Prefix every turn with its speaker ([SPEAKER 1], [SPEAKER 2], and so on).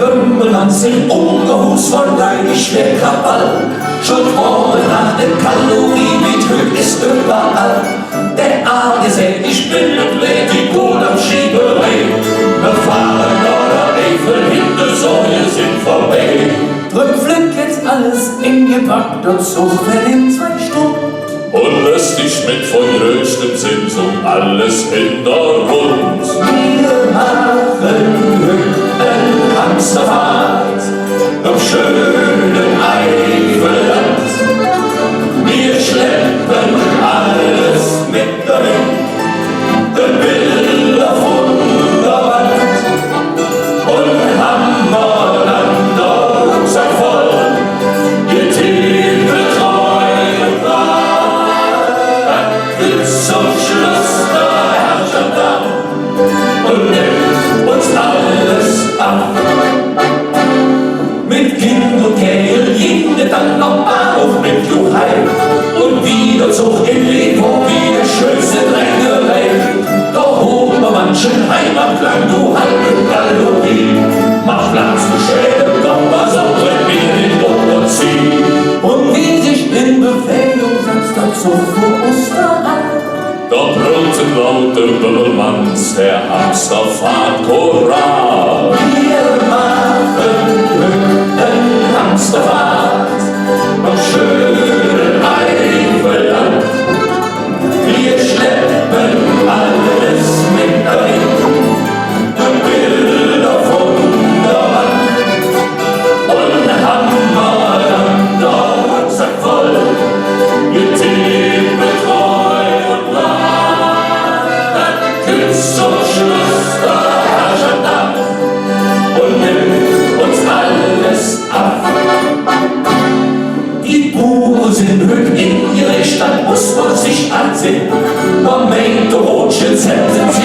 [SPEAKER 1] Bömmelmanns sind umgehust von leidig schwer Krawall. Schon vorne nach dem Kalorie mit Höhe ist überall. Der Arm gesät, ich bin und lädt die Kohl am Schieberei. Wir fahren oder Eifel hinter Säue sind vorbei. Drum fliegt jetzt alles ingepackt und so in 2 Stunden.
[SPEAKER 2] Und lässt dich mit von größtem Zins alles in der Rund.
[SPEAKER 1] Wir machen Hamsterfahrt am schönen Eifelland. Wir schleppen alles mit dahin, den Bilder von der Wand. Und Hammer dann der Rucksack voll, ihr Titel treu und wahr. Dann gibt's zum Schluss der Herrscher da und nimmt uns alles ab. Mit Kind und Kerl jede dann am Bahnhof mit Juhai und wieder Zug in Levo, wie der schönste Drängerei. Da holen wir manchen Heimatklang, du halbe Galerie. Mach Platz, du Schäde, komm, was auch drin, mir den Druck und zieh. Und wie sich in Bewegung setzt der Zug vor Osterei.
[SPEAKER 2] Da brüllten lauter Bömmelmanns der Hamsterfahrt-Hurra.
[SPEAKER 1] Wir machen Hamsterfahrt am schönen Eifelland. Wir schleppen alles mit dahin, die Bilder von der Wand. Und Hammer dann der Rucksack voll, wir Titel treu und wahr. Dann küsst zum Schluss der Herrscher da und nimmt uns alles ab. Die Buren sind höch in ihre Stadt, muss man sich ansehen. Man meint, Rothschilds hätten sie